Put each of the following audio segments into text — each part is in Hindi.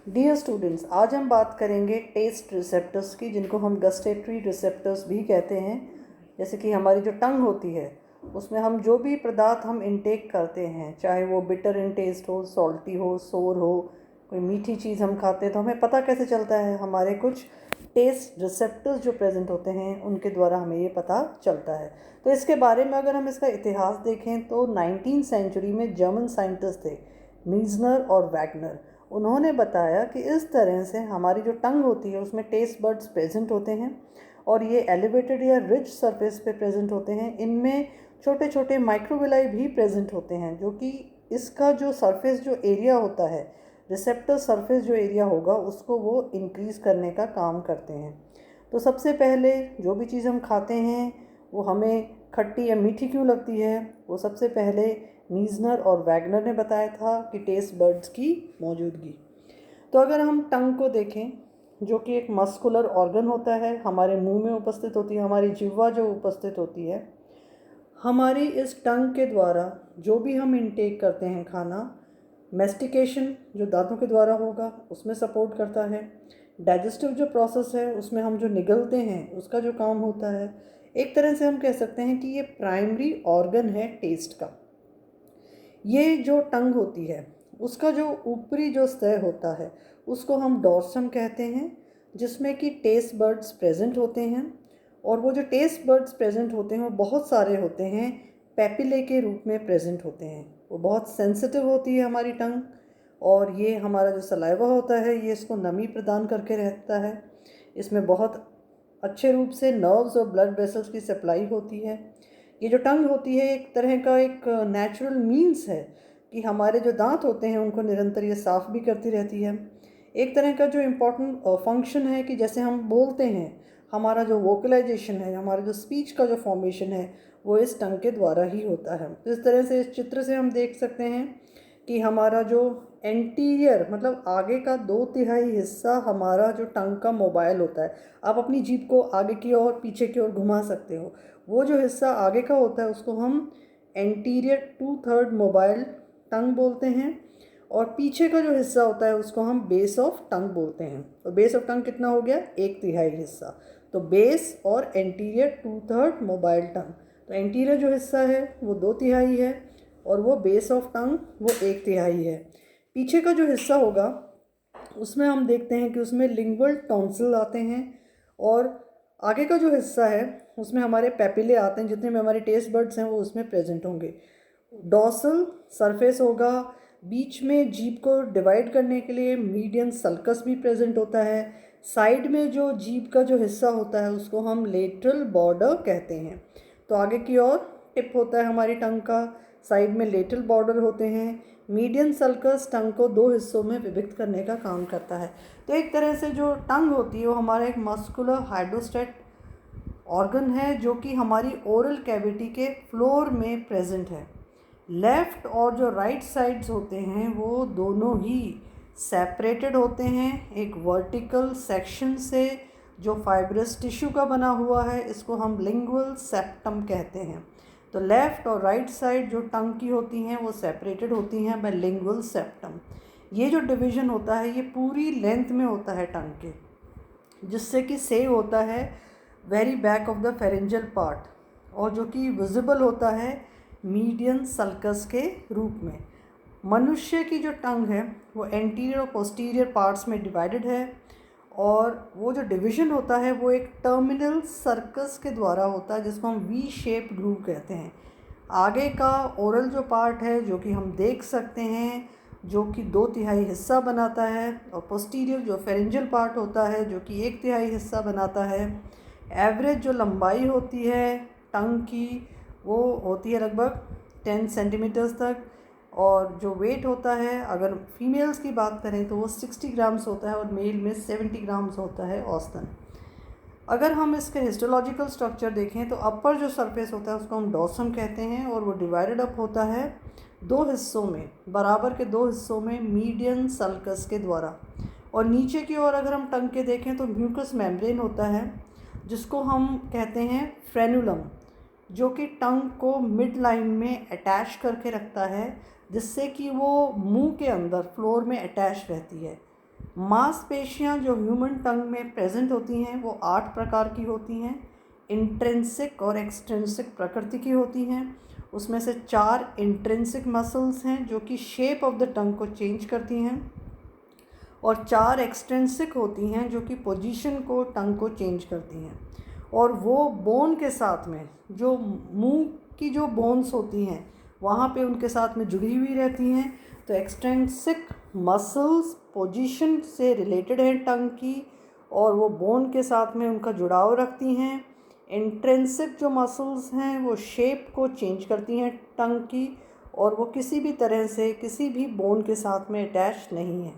डियर स्टूडेंट्स, आज हम बात करेंगे टेस्ट रिसेप्टर्स की, जिनको हम गस्टेटरी रिसेप्टर्स भी कहते हैं। जैसे कि हमारी जो टंग होती है उसमें हम जो भी पदार्थ हम इनटेक करते हैं, चाहे वो बिटर इन टेस्ट हो, सॉल्टी हो, सोर हो, कोई मीठी चीज़ हम खाते हैं, तो हमें पता कैसे चलता है? हमारे कुछ टेस्ट रिसेप्टर्स जो प्रेजेंट होते हैं उनके द्वारा हमें ये पता चलता है। तो इसके बारे में अगर हम इसका इतिहास देखें तो 19वीं सेंचुरी में जर्मन साइंटिस्ट थे मीजनर और वैगनर। उन्होंने बताया कि इस तरह से हमारी जो टंग होती है उसमें टेस्ट बड्स प्रेजेंट होते हैं और ये एलिवेटेड या रिच सरफेस पे प्रेजेंट होते हैं। इनमें छोटे छोटे माइक्रोविलाई भी प्रेजेंट होते हैं, जो कि इसका जो सरफेस जो एरिया होता है, रिसेप्टर सरफेस जो एरिया होगा, उसको वो इंक्रीज़ करने का काम करते हैं। तो सबसे पहले जो भी चीज़ हम खाते हैं वो हमें खट्टी या मीठी क्यों लगती है, वो सबसे पहले मीजनर और वैगनर ने बताया था कि टेस्ट बड्स की मौजूदगी। तो अगर हम टंग को देखें, जो कि एक मस्कुलर ऑर्गन होता है, हमारे मुंह में उपस्थित होती है, हमारी जिह्वा जो उपस्थित होती है, हमारी इस टंग के द्वारा जो भी हम इनटेक करते हैं खाना, मेस्टिकेशन जो दांतों के द्वारा होगा उसमें सपोर्ट करता है। डाइजेस्टिव जो प्रोसेस है उसमें हम जो निगलते हैं उसका जो काम होता है। एक तरह से हम कह सकते हैं कि ये प्राइमरी ऑर्गन है टेस्ट का। ये जो टंग होती है उसका जो ऊपरी जो सतह होता है उसको हम डॉर्सम कहते हैं, जिसमें कि टेस्ट बड्स प्रेजेंट होते हैं। और वो जो टेस्ट बड्स प्रेजेंट होते हैं वो बहुत सारे होते हैं, पैपिले के रूप में प्रेजेंट होते हैं। वो बहुत सेंसिटिव होती है हमारी टंग, और ये हमारा जो सलाइवा होता है ये इसको नमी प्रदान करके रहता है। इसमें बहुत अच्छे रूप से नर्व्स और ब्लड वेसल्स की सप्लाई होती है। ये जो टंग होती है एक तरह का एक नेचुरल मीन्स है कि हमारे जो दांत होते हैं उनको निरंतर ये साफ़ भी करती रहती है। एक तरह का जो इम्पोर्टेंट फंक्शन है कि जैसे हम बोलते हैं, हमारा जो वोकलाइजेशन है, हमारा जो स्पीच का जो फॉर्मेशन है, वो इस टंग के द्वारा ही होता है। तो इस तरह से इस चित्र से हम देख सकते हैं कि हमारा जो एंटीरियर मतलब आगे का 2/3 हिस्सा हमारा जो टंग का मोबाइल होता है। आप अपनी जीभ को आगे की ओर पीछे की ओर घुमा सकते हो। वो जो हिस्सा आगे का होता है उसको हम एंटीरियर 2/3 मोबाइल टंग बोलते हैं, और पीछे का जो हिस्सा होता है उसको हम बेस ऑफ टंग बोलते हैं। और बेस ऑफ टंग कितना हो गया? 1/3 हिस्सा। तो बेस और एंटीरियर 2/3 मोबाइल टंग। तो एंटीरियर जो हिस्सा है वो 2/3 है और वो बेस ऑफ टंग वो 1/3 है। पीछे का जो हिस्सा होगा उसमें हम देखते हैं कि उसमें लिंगुअल टॉन्सिल आते हैं, और आगे का जो हिस्सा है उसमें हमारे पैपिले आते हैं। जितने में हमारे टेस्ट बड्स हैं वो उसमें प्रेजेंट होंगे। डॉर्सल सरफेस होगा, बीच में जीभ को डिवाइड करने के लिए मीडियन सल्कस भी प्रेजेंट होता है। साइड में जो जीभ का जो हिस्सा होता है उसको हम लेटरल बॉर्डर कहते हैं। तो आगे की ओर टिप होता है हमारी टंग का, साइड में लेटरल बॉर्डर होते हैं। मीडियन सल्कस टंग को 2 हिस्सों में विभक्त करने का काम करता है। तो एक तरह से जो टंग होती है वो हमारा एक मस्कुलर हाइड्रोस्टेट ऑर्गन है, जो कि हमारी ओरल कैविटी के फ्लोर में प्रेजेंट है। लेफ़्ट और जो राइट साइड्स होते हैं वो दोनों ही सेपरेटेड होते हैं एक वर्टिकल सेक्शन से, जो फाइब्रस टिश्यू का बना हुआ है। इसको हम लिंगुअल सेप्टम कहते हैं। तो लेफ़्ट और राइट साइड जो टंग की होती हैं वो सेपरेटेड होती हैं बाय लिंगुअल सेप्टम। ये जो डिवीज़न होता है ये पूरी लेंथ में होता है टंग के, जिससे कि सेव होता है very back of the pharyngeal part, और जो कि विजिबल होता है मीडियन सल्कस के रूप में। मनुष्य की जो टंग है वो एंटीरियर और पोस्टीरियर पार्ट्स में डिवाइडेड है, और वो जो डिवीज़न होता है वो एक टर्मिनल सर्कस के द्वारा होता है, जिसको हम वी शेप ग्रूव कहते हैं। आगे का ओरल जो पार्ट है जो कि हम देख सकते हैं, जो कि 2/3 हिस्सा बनाता है, और पोस्टीरियर जो फेरेंजियल पार्ट होता है जो कि 1/3 हिस्सा बनाता है। एवरेज जो लंबाई होती है टंग की वो होती है लगभग 10 सेंटीमीटर्स तक, और जो वेट होता है अगर फीमेल्स की बात करें तो वो 60 ग्राम्स होता है और मेल में 70 ग्राम्स होता है औसतन। अगर हम इसके हिस्टोलॉजिकल स्ट्रक्चर देखें तो अपर जो सरफेस होता है उसको हम डॉर्सम कहते हैं, और वो डिवाइडेड अप होता है 2 हिस्सों में, बराबर के 2 हिस्सों में मीडियन सल्कस के द्वारा। और नीचे की ओर अगर हम टंग के देखें तो म्यूकस मेम्ब्रेन होता है, जिसको हम कहते हैं फ्रेनुलम, जो कि टंग को मिड लाइन में अटैच करके रखता है, जिससे कि वो मुंह के अंदर फ्लोर में अटैच रहती है। मांसपेशियाँ जो ह्यूमन टंग में प्रेजेंट होती हैं वो 8 प्रकार की होती हैं। इंट्रिंसिक और एक्सट्रिंसिक प्रकृति की होती हैं। उसमें से 4 इंट्रिंसिक मसल्स हैं जो कि शेप ऑफ द टंग को चेंज करती हैं, और 4 एक्सट्रिंसिक होती हैं जो कि पोजीशन को, टंग को चेंज करती हैं। और वो बोन के साथ में, जो मुंह की जो बोन्स होती हैं वहाँ पे उनके साथ में जुड़ी हुई रहती हैं। तो एक्सट्रिंसिक मसल्स पोजीशन से रिलेटेड हैं टंग की, और वो बोन के साथ में उनका जुड़ाव रखती हैं। इंट्रिंसिक जो मसल्स हैं वो शेप को चेंज करती हैं टंग की, और वो किसी भी तरह से किसी भी बोन के साथ में अटैच नहीं है।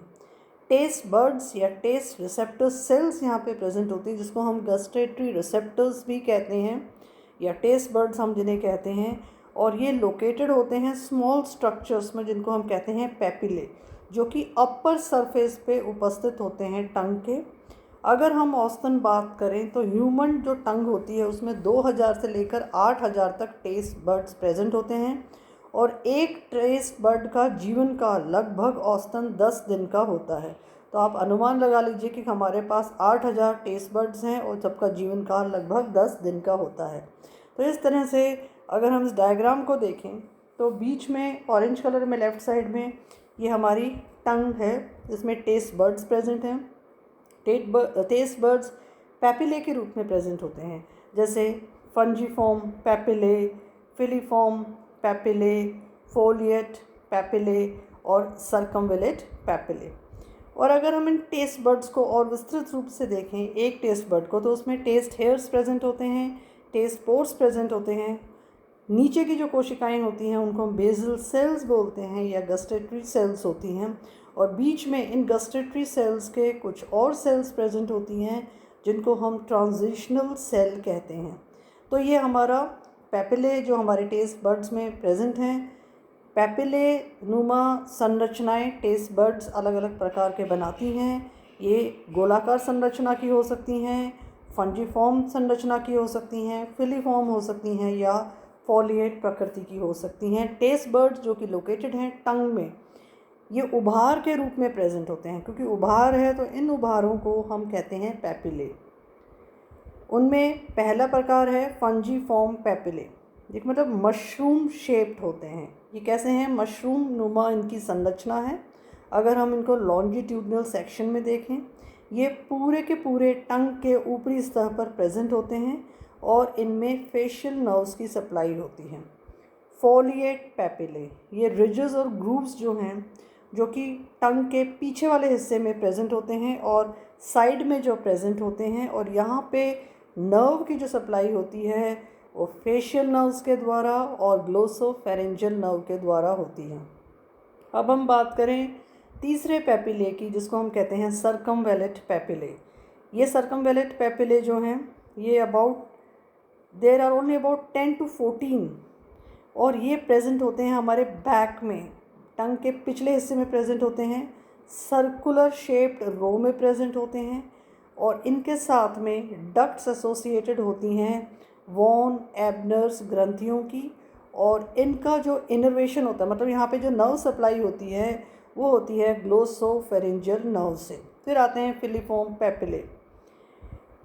टेस्ट बर्ड्स या टेस्ट रिसेप्टर्स सेल्स यहाँ पे प्रेजेंट होती हैं, जिसको हम गस्टेटरी रिसेप्टर्स भी कहते हैं, या टेस्ट बर्ड्स हम जिन्हें कहते हैं। और ये लोकेटेड होते हैं स्मॉल स्ट्रक्चर्स में, जिनको हम कहते हैं पैपिले, जो कि अपर सरफेस पे उपस्थित होते हैं टंग के। अगर हम औसतन बात करें तो ह्यूमन जो टंग होती है उसमें 2000 से लेकर 8000 तक टेस्ट बर्ड्स प्रेजेंट होते हैं, और एक टेस्ट बर्ड का जीवन काल लगभग औसतन 10 दिन का होता है। तो आप अनुमान लगा लीजिए कि हमारे पास 8000 टेस्ट बर्ड्स हैं और सबका जीवन काल लगभग 10 दिन का होता है। तो इस तरह से अगर हम इस डायग्राम को देखें तो बीच में ऑरेंज कलर में लेफ़्ट साइड में ये हमारी टंग है, इसमें टेस्ट बर्ड्स प्रेजेंट हैं। टेस्ट बर्ड्स पैपिले के रूप में प्रेजेंट होते हैं, जैसे fungiform papillae, filiform papillae, foliate papillae और सर्कमवेलेट पैपिले। और अगर हम इन टेस्ट बर्ड्स को और विस्तृत रूप से देखें एक टेस्ट बर्ड को, तो उसमें टेस्ट हेयर्स प्रेजेंट होते हैं, टेस्ट पोर्स प्रेजेंट होते हैं। नीचे की जो कोशिकाएं होती हैं उनको हम बेसल सेल्स बोलते हैं या गस्टेटरी सेल्स होती हैं, और बीच में इन गस्टेटरी सेल्स के कुछ और सेल्स प्रेजेंट होती हैं जिनको हम ट्रांजिशनल सेल कहते हैं। तो ये हमारा पैपिले जो हमारे टेस्ट बर्ड्स में प्रेजेंट हैं। पैपिले नुमा संरचनाएं टेस्ट बर्ड्स अलग अलग प्रकार के बनाती हैं। ये गोलाकार संरचना की हो सकती हैं, फंजीफॉर्म संरचना की हो सकती हैं, फिलीफॉर्म हो सकती हैं, या फॉलिएट प्रकृति की हो सकती हैं। टेस्ट बर्ड्स जो कि लोकेटेड हैं टंग में, ये उभार के रूप में प्रेजेंट होते हैं, क्योंकि उभार है तो इन उभारों को हम कहते हैं पैपिले। उनमें पहला प्रकार है फंजीफॉर्म पैपिले, एक मतलब मशरूम शेप्ड होते हैं। ये कैसे हैं? मशरूम नुमा इनकी संरचना है। अगर हम इनको लॉन्जिट्यूडनल सेक्शन में देखें, ये पूरे के पूरे टंग के ऊपरी सतह पर प्रेजेंट होते हैं, और इनमें फेशियल नर्व्स की सप्लाई होती है। फोलिएट पैपिले, ये रिजेस और ग्रूव्स जो हैं, जो कि टंग के पीछे वाले हिस्से में प्रेजेंट होते हैं और साइड में जो प्रेजेंट होते हैं, और यहाँ पे नर्व की जो सप्लाई होती है वो फेशियल नर्व्स के द्वारा और ग्लोसोफेरेंजियल नर्व के द्वारा होती है। अब हम बात करें तीसरे पैपिले की, जिसको हम कहते हैं सर्कमवेलेट पैपिले। ये सर्कमवेलेट पैपिले जो हैं ये there are only about 10 to 14, और ये प्रेजेंट होते हैं हमारे बैक में, टंग के पिछले हिस्से में प्रेजेंट होते हैं, सर्कुलर शेप्ड रो में प्रेजेंट होते हैं, और इनके साथ में डक्ट्स एसोसिएटेड होती हैं वॉन एबनर्स ग्रंथियों की, और इनका जो इनर्वेशन होता है, मतलब यहाँ पे जो नर्व सप्लाई होती है वो होती है ग्लोसोफेरेंजियल नर्व से। फिर आते हैं फिलीफॉर्म पैपिले।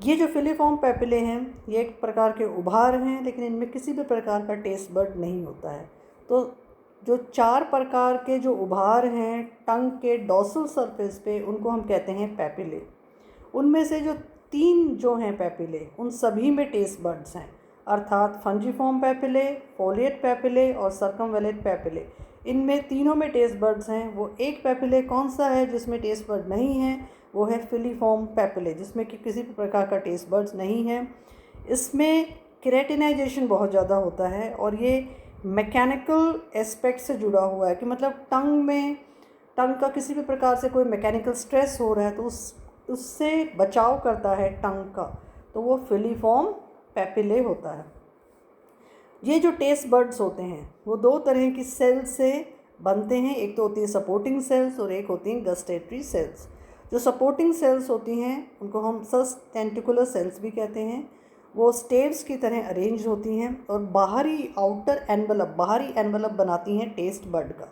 ये जो फिलीफॉर्म पैपिले हैं ये एक प्रकार के उभार हैं, लेकिन इनमें किसी भी प्रकार का टेस्ट बर्ड नहीं होता है। तो जो 4 प्रकार के जो उभार हैं टंग के डॉर्सल सरफेस पे, उनको हम कहते हैं पैपिले। उनमें से जो 3 जो हैं पैपिले, उन सभी में टेस्ट बर्ड्स हैं, अर्थात फंजीफॉर्म पैपिले, फोलिएट पैपिले और सर्कमवेलेट पैपिले। इनमें तीनों में टेस्ट बर्ड्स हैं। वो एक पैपिले कौन सा है जिसमें टेस्ट बर्ड नहीं है? वो है फिलीफॉर्म पैपिले, जिसमें कि किसी भी प्रकार का टेस्ट बर्ड्स नहीं है। इसमें केराटिनाइजेशन बहुत ज़्यादा होता है, और ये मैकेनिकल एस्पेक्ट से जुड़ा हुआ है, कि मतलब टंग का किसी भी प्रकार से कोई मैकेनिकल स्ट्रेस हो रहा है तो उससे बचाव करता है टंग का, तो वो फिलीफॉर्म पैपिले होता है। ये जो टेस्ट बर्ड्स होते हैं वो 2 तरह की सेल्स से बनते हैं, एक तो होती है सपोर्टिंग सेल्स और एक होती हैं गस्टेटरी सेल्स। जो सपोर्टिंग सेल्स होती हैं उनको हम सस्टेंटिकुलर सेल्स भी कहते हैं। वो स्टेव्स की तरह अरेंज होती हैं और बाहरी एनवलप बनाती हैं टेस्ट बर्ड का।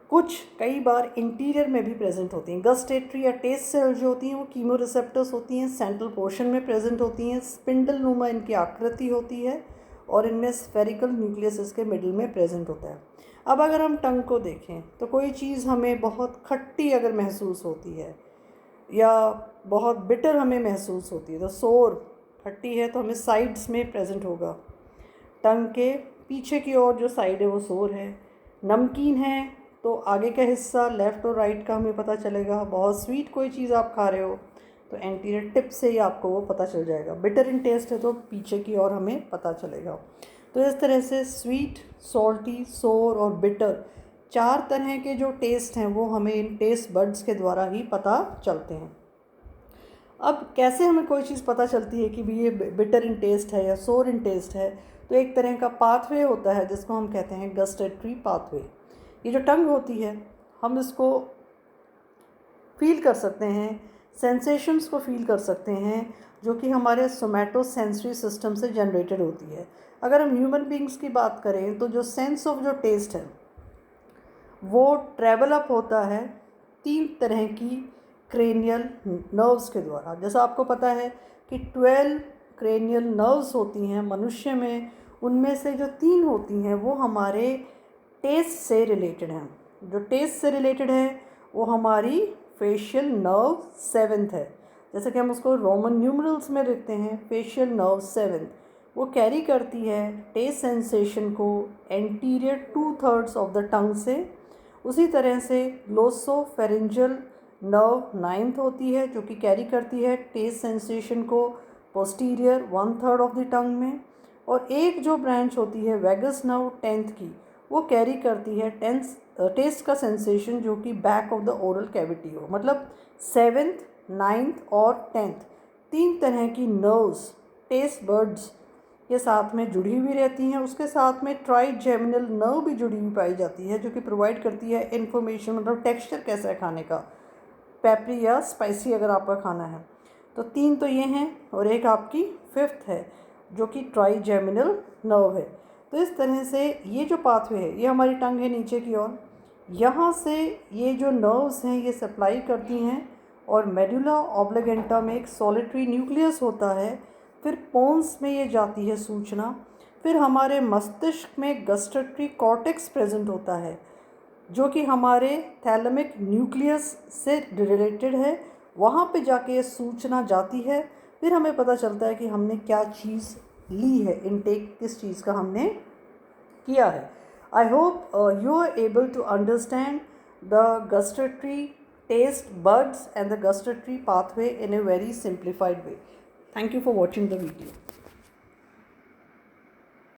कुछ कई बार इंटीरियर में भी प्रेजेंट होती हैं। गस्टेटरी या टेस्ट सेल जो होती हैं वो कीमो रिसेप्टर्स होती हैं, सेंट्रल पोर्शन में प्रेजेंट होती हैं, स्पिंडल नुमा इनकी आकृति होती है और इनमें स्फेरिकल न्यूक्लियस इसके मिडिल में प्रेजेंट होता है। अब अगर हम टंग को देखें तो कोई चीज़ हमें बहुत खट्टी अगर महसूस होती है या बहुत बिटर हमें महसूस होती है, तो सोर खट्टी है तो हमें साइड्स में प्रेजेंट होगा। टंग के पीछे की ओर जो साइड है वो सोर है। नमकीन है तो आगे का हिस्सा लेफ़्ट और राइट का हमें पता चलेगा। बहुत स्वीट कोई चीज़ आप खा रहे हो तो एंटीरियर टिप से ही आपको वो पता चल जाएगा। बिटर इन टेस्ट है तो पीछे की ओर हमें पता चलेगा। तो इस तरह से स्वीट, सॉल्टी, सोर और बिटर 4 तरह के जो टेस्ट हैं वो हमें इन टेस्ट बड्स के द्वारा ही पता चलते हैं। अब कैसे हमें कोई चीज़ पता चलती है कि भी ये बिटर इन टेस्ट है या सोर इन टेस्ट है, तो एक तरह का पाथवे होता है जिसको हम कहते हैं गस्टेटरी पाथवे। ये जो टंग होती है हम इसको फील कर सकते हैं, सेंसेशंस को फील कर सकते हैं जो कि हमारे सोमैटो सेंसरी सिस्टम से जनरेटेड होती है। अगर हम ह्यूमन बींग्स की बात करें तो जो सेंस ऑफ जो टेस्ट है वो ट्रैवल अप होता है 3 तरह की क्रेनियल नर्व्स के द्वारा। जैसा आपको पता है कि 12 क्रेनियल नर्व्स होती हैं मनुष्य में, उनमें से जो 3 होती हैं वो हमारे टेस्ट से रिलेटेड हैं। जो टेस्ट से रिलेटेड है वो हमारी फेशियल नर्व 7th है, जैसे कि हम उसको रोमन न्यूमरल्स में लिखते हैं फेशियल नर्व 7th। वो कैरी करती है टेस्ट सेंसेशन को एंटीरियर 2/3 ऑफ द टंग से। उसी तरह से ग्लोसोफेरिंजियल नर्व 9th होती है जो कि कैरी करती है टेस्ट सेंसेशन को पोस्टीरियर 1/3 ऑफ द टंग में। और एक जो ब्रांच होती है वैगस नर्व 10th की, वो कैरी करती है टेस्ट का सेंसेशन जो कि back of the oral cavity हो। मतलब 7th, 9th और 10th 3 तरह की नर्व्स टेस्ट बर्ड्स के साथ में जुड़ी हुई रहती हैं। उसके साथ में ट्राइजेमिनल नर्व भी जुड़ी हुई पाई जाती है जो कि प्रोवाइड करती है इन्फॉर्मेशन, मतलब टेक्सचर कैसा है खाने का, पेपरी या स्पाइसी अगर आपका खाना है। तो 3 तो ये हैं और एक आपकी 5th है जो कि ट्राइजेमिनल नर्व है। तो इस तरह से ये जो पाथवे है, ये हमारी टंग है नीचे की ओर, यहाँ से ये जो नर्व्स हैं ये सप्लाई करती हैं और मेडुला ऑब्लिगेंटा में एक सॉलिटरी न्यूक्लियस होता है। फिर पोन्स में ये जाती है सूचना। फिर हमारे मस्तिष्क में गस्टेटरी कॉर्टेक्स प्रेजेंट होता है जो कि हमारे थैलेमिक न्यूक्लियस से रिलेटेड है। वहाँ पे जाके ये सूचना जाती है। फिर हमें पता चलता है कि हमने क्या चीज़ ली है, इनटेक किस चीज़ का हमने किया है। I hope you are able to understand the gustatory taste buds and the gustatory pathway in a very simplified way. Thank you for watching the video.